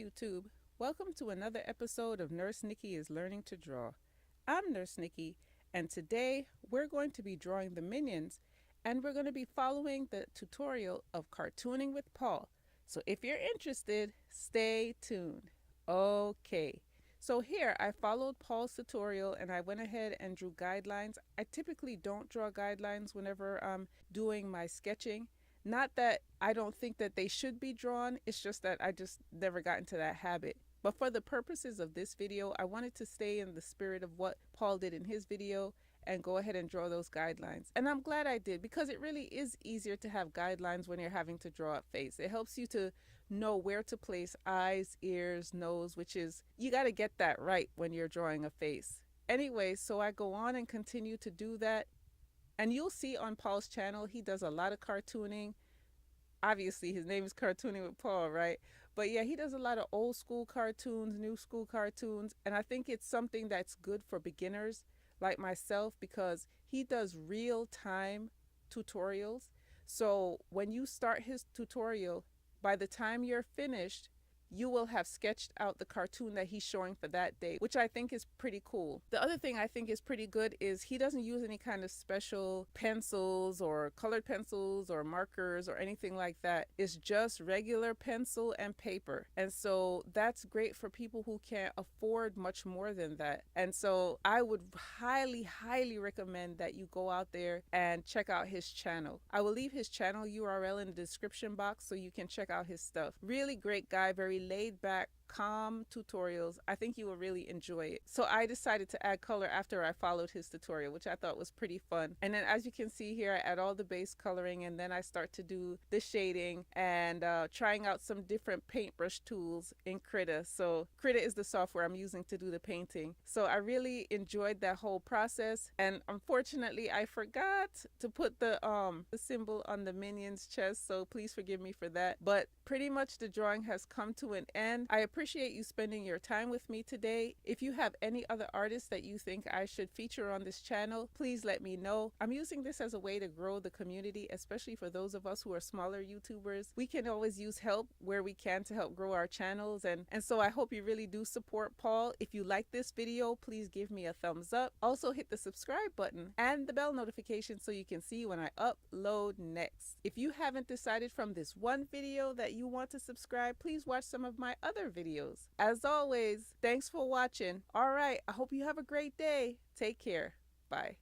YouTube. Welcome to another episode of Nurse Nikki is Learning to Draw. I'm Nurse Nikki, and today we're going to be drawing the minions, and we're going to be following the tutorial of cartooning with Paul. So if you're interested, stay tuned. Okay. So here I followed Paul's tutorial and I went ahead and drew guidelines. I typically don't draw guidelines whenever I'm doing my sketching. Not that I don't think that they should be drawn, it's just that I just never got into that habit. But for the purposes of this video, I wanted to stay in the spirit of what Paul did in his video and go ahead and draw those guidelines. And I'm glad I did, because it really is easier to have guidelines when you're having to draw a face. It helps you to know where to place eyes, ears, nose, which is, you got to get that right when you're drawing a face. Anyway, so I go on and continue to do that. And you'll see on Paul's channel, he does a lot of cartooning. Obviously, his name is Cartooning with Paul, right? But yeah, he does a lot of old school cartoons, new school cartoons. And I think it's something that's good for beginners like myself, because he does real time tutorials. So when you start his tutorial, by the time you're finished, you will have sketched out the cartoon that he's showing for that day, which I think is pretty cool. The other thing I think is pretty good is he doesn't use any kind of special pencils or colored pencils or markers or anything like that. It's just regular pencil and paper. And so that's great for people who can't afford much more than that. And so I would highly recommend that you go out there and check out his channel. I will leave his channel URL in the description box so you can check out his stuff. Really great guy, very laid back, calm tutorials. I think you will really enjoy it. So I decided to add color after I followed his tutorial, which I thought was pretty fun. And then as you can see here, I add all the base coloring, and then I start to do the shading and trying out some different paintbrush tools in Krita. So Krita is the software I'm using to do the painting. So I really enjoyed that whole process. And unfortunately, I forgot to put the symbol on the minion's chest. So please forgive me for that. But pretty much the drawing has come to an end. I appreciate you spending your time with me today. If you have any other artists that you think I should feature on this channel, please let me know. I'm using this as a way to grow the community, especially for those of us who are smaller YouTubers. We can always use help where we can to help grow our channels. And so I hope you really do support Paul. If you like this video, please give me a thumbs up. Also hit the subscribe button and the bell notification so you can see when I upload next. If you haven't decided from this one video that you want to subscribe, please watch some of my other videos. As always, thanks for watching. All right, I hope you have a great day. Take care. Bye.